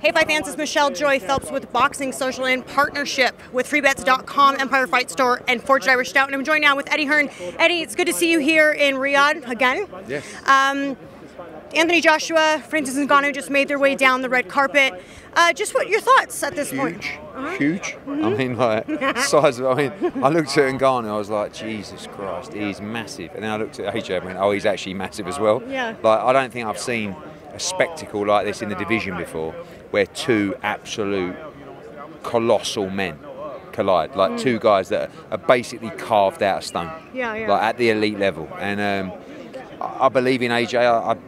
Hey, Fight fans, it's Michelle Joy Phelps with Boxing Social in partnership with freebets.com, Empire Fight Store, and Forged Irish Stout. And I'm joined now with Eddie Hearn. Eddie, it's good to see you here in Riyadh again. Yes. Anthony Joshua, Francis Ngannou just made their way down the red carpet. Just what your thoughts at this point? Huge. I mean, like, size of, I looked at Ngannou, I was like, Jesus Christ, he's massive. And then I looked at AJ and went, oh, he's actually massive as well. Yeah. Like, I don't think I've seen a spectacle like this in the division before, where two absolute colossal men collide. Like two guys that are basically carved out of stone. Yeah. Like at the elite level. And I believe in AJ.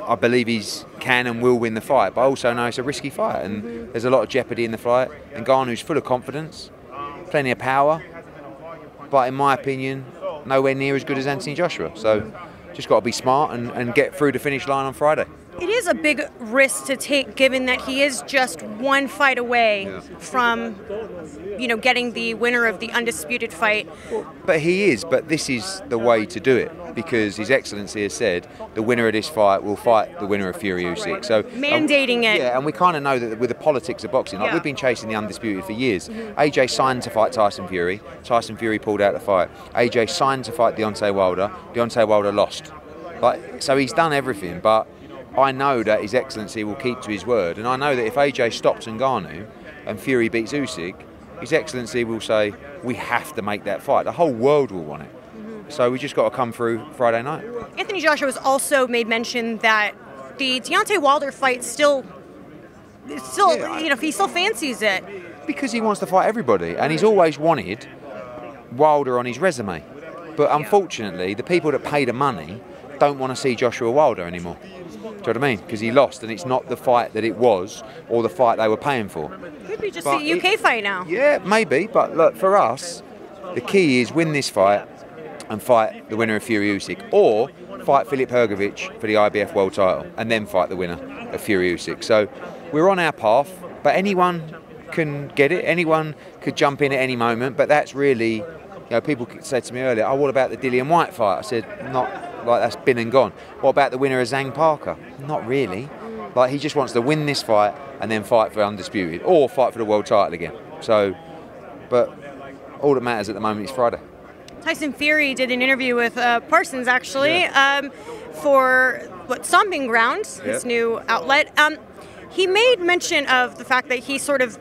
I believe he can and will win the fight, but I also know it's a risky fight, and there's a lot of jeopardy in the fight. And Ngannou's full of confidence, plenty of power, but in my opinion, nowhere near as good as Anthony Joshua. So just got to be smart and get through the finish line on Friday. It is a big risk to take, given that he is just one fight away from, getting the winner of the undisputed fight. But he is, but this is the way to do it, because His Excellency has said the winner of this fight will fight the winner of Fury Usyk. So mandating it. Yeah, and we kind of know that with the politics of boxing, like we've been chasing the undisputed for years. AJ signed to fight Tyson Fury. Tyson Fury pulled out the fight. AJ signed to fight Deontay Wilder. Deontay Wilder lost. So he's done everything, but I know that His Excellency will keep to his word, and I know that if AJ stops Ngannou and Fury beats Usyk, His Excellency will say, we have to make that fight. The whole world will want it. So we just got to come through Friday night. Anthony Joshua has also made mention that the Deontay Wilder fight he still fancies it. Because he wants to fight everybody, and he's always wanted Wilder on his resume. But unfortunately, the people that pay the money don't want to see Joshua Wilder anymore. Do you know what I mean? Because he lost, and it's not the fight that it was, or the fight they were paying for. Could be just a UK fight now. Yeah, maybe. But look, for us, the key is win this fight and fight the winner of Fury Usyk, or fight Filip Hrgović for the IBF world title, and then fight the winner of Fury Usyk. So we're on our path, but anyone can get it. Anyone could jump in at any moment. But that's really, people said to me earlier, oh, what about the Dillian Whyte fight? I said, not. Like, that's been and gone. What about the winner of Zhang Parker? Not really. Like, he just wants to win this fight and then fight for undisputed, or fight for the world title again. So, but all that matters at the moment is Friday. Tyson Fury did an interview with Parsons, actually, for Stomping Grounds, his new outlet. He made mention of the fact that he sort of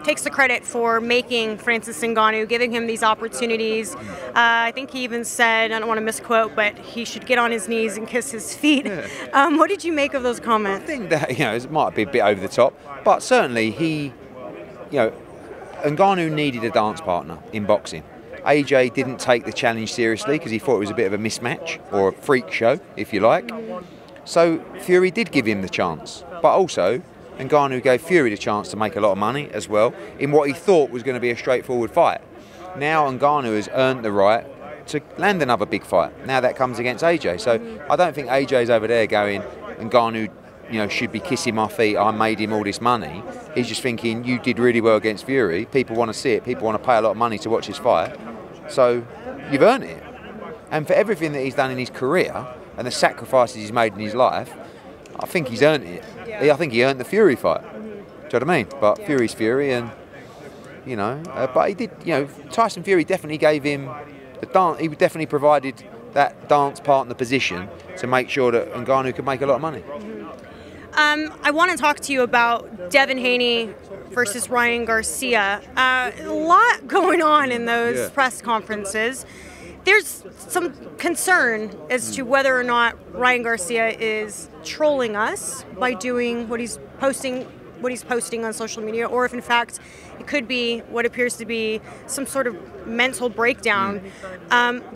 takes the credit for making Francis Ngannou, giving him these opportunities. I think he even said, I don't want to misquote, but he should get on his knees and kiss his feet. What did you make of those comments? I think that, it might be a bit over the top, but certainly Ngannou needed a dance partner in boxing. AJ didn't take the challenge seriously because he thought it was a bit of a mismatch, or a freak show, if you like. So Fury did give him the chance, but also Ngannou gave Fury the chance to make a lot of money as well in what he thought was going to be a straightforward fight. Now Ngannou has earned the right to land another big fight. Now that comes against AJ. So I don't think AJ's over there going, Ngannou, should be kissing my feet, I made him all this money. He's just thinking, you did really well against Fury. People want to see it. People want to pay a lot of money to watch his fight. So you've earned it. And for everything that he's done in his career and the sacrifices he's made in his life, I think he's earned it. I think he earned the Fury fight. Do you know what I mean? But Fury's Fury, and but he did. Tyson Fury definitely gave him the dance. He definitely provided that dance partner position to make sure that Ngannou could make a lot of money. I want to talk to you about Devin Haney versus Ryan Garcia. A lot going on in those press conferences. There's some concern as to whether or not Ryan Garcia is trolling us by doing what he's posting on social media, or if in fact it could be what appears to be some sort of mental breakdown.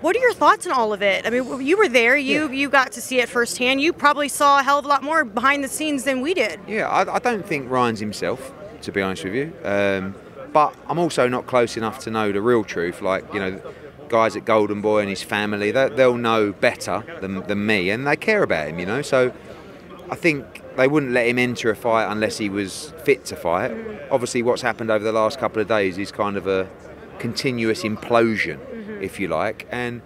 What are your thoughts on all of it? I mean, you were there, you got to see it firsthand. You probably saw a hell of a lot more behind the scenes than we did. Yeah, I don't think Ryan's himself, to be honest with you. But I'm also not close enough to know the real truth. Like, guys at Golden Boy and his family, they'll know better than me, and they care about him, So I think they wouldn't let him enter a fight unless he was fit to fight. Obviously, what's happened over the last couple of days is kind of a continuous implosion, if you like. And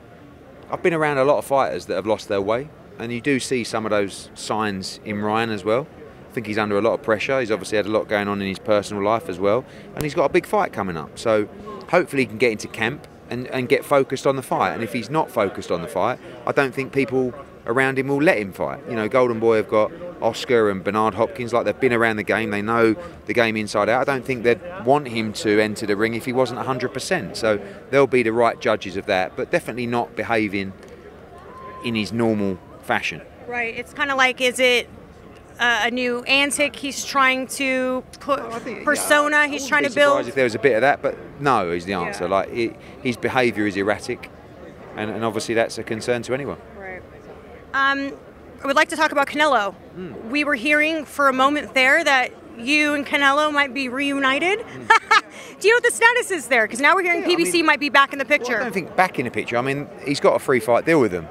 I've been around a lot of fighters that have lost their way, and you do see some of those signs in Ryan as well. think he's under a lot of pressure. He's obviously had a lot going on in his personal life as well, and he's got a big fight coming up. So hopefully he can get into camp and get focused on the fight. And if he's not focused on the fight, I don't think people around him will let him fight. You know, Golden Boy have got Oscar and Bernard Hopkins, like they've been around the game, they know the game inside out. I don't think they'd want him to enter the ring if he wasn't 100%. So they'll be the right judges of that, but definitely not behaving in his normal fashion. Right. It's kind of like, is it a new antic he's trying to put, persona he's trying to build? If there was a bit of that, but no is the answer. Like his behaviour is erratic, and obviously that's a concern to anyone. Right. I would like to talk about Canelo. We were hearing for a moment there that you and Canelo might be reunited. Do you know what the status is there? Because now we're hearing PBC might be back in the picture. Well, I don't think back in the picture. I mean, he's got a free fight deal with them.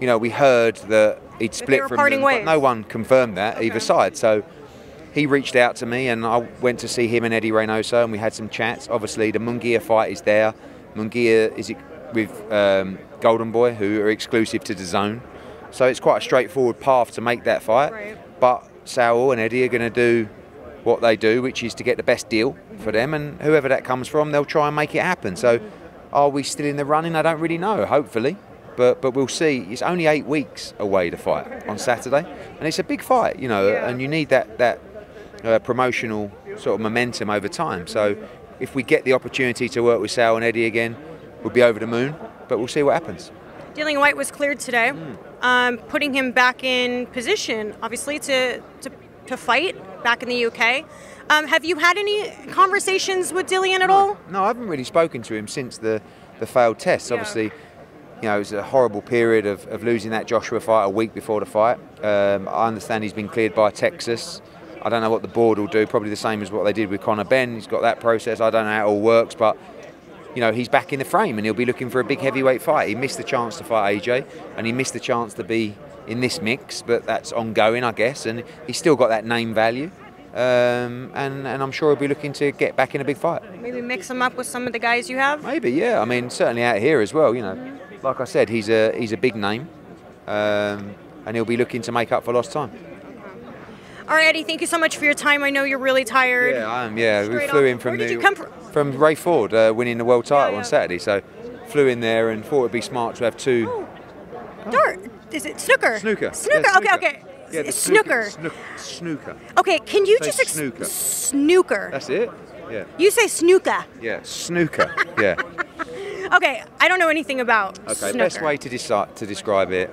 You know, we heard that he'd split from them, but no one confirmed that either side. So he reached out to me, and I went to see him and Eddie Reynoso, and we had some chats. Obviously, the Munguia fight is there. Munguia is with Golden Boy, who are exclusive to DAZN. So it's quite a straightforward path to make that fight. Right. But Saul and Eddie are going to do what they do, which is to get the best deal for them, and whoever that comes from, they'll try and make it happen. So are we still in the running? I don't really know, hopefully. But we'll see. It's only 8 weeks away to fight on Saturday, and it's a big fight, you know, and you need that promotional sort of momentum over time. So if we get the opportunity to work with Sal and Eddie again, we'll be over the moon, but we'll see what happens. Dillian Whyte was cleared today, putting him back in position, obviously, to fight back in the UK. Have you had any conversations with Dillian at all? No, I haven't really spoken to him since the failed tests. Obviously, you know, it was a horrible period of losing that Joshua fight a week before the fight. I understand he's been cleared by Texas. I don't know what the board will do, probably the same as what they did with Conor Benn. He's got that process. I don't know how it all works, but you know, he's back in the frame and he'll be looking for a big heavyweight fight. He missed the chance to fight AJ, and he missed the chance to be in this mix, but that's ongoing, I guess, and he's still got that name value. And I'm sure he'll be looking to get back in a big fight. Maybe mix him up with some of the guys you have? Maybe, yeah. I mean, certainly out here as well, you know. Like I said, he's a big name, and he'll be looking to make up for lost time. All right, Eddie, thank you so much for your time. I know you're really tired. Yeah, I am, yeah. We flew in from Where did you come from? From Ray Ford, winning the world title on Saturday. So flew in there and thought it'd be smart to have two... Dart. Is it snooker? Snooker. Snooker, Yeah, okay, okay. Yeah, snooker. Snooker. Okay, can you just... snooker. Snooker. That's it? Yeah. You say snooker. Yeah, snooker. Yeah. Okay, I don't know anything about snooker. Best way to describe it,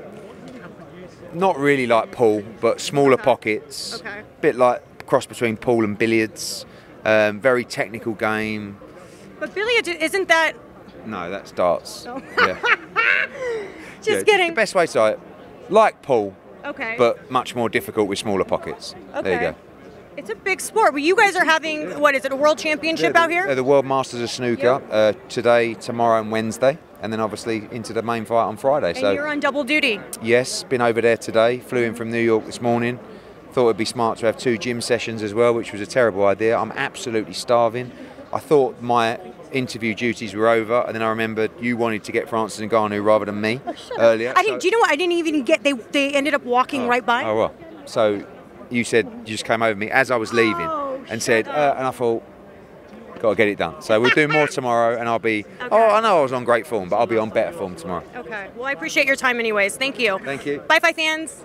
not really like pool, but smaller pockets. Okay. Bit like cross between pool and billiards. Very technical game. But billiards, isn't that... No, that's darts. Oh. Yeah. Just kidding. The best way to say it, like pool, okay, but much more difficult with smaller pockets. Okay. There you go. It's a big sport, but you guys are having, what is it, a world championship out here? The World Masters of Snooker, today, tomorrow and Wednesday, and then obviously into the main fight on Friday. And you're on double duty. Yes, been over there today, flew in from New York this morning. Thought it'd be smart to have 2 gym sessions as well, which was a terrible idea. I'm absolutely starving. I thought my interview duties were over, and then I remembered you wanted to get Francis Ngannou rather than me earlier. Do you know what? I didn't even get, they ended up walking right by. Oh, well. So you said you just came over me as I was leaving and said, and I thought, got to get it done. So we'll do more tomorrow, and I'll be, I know I was on great form, but I'll be on better form tomorrow. Okay. Well, I appreciate your time anyways. Thank you. Thank you. Bye, Fight fans.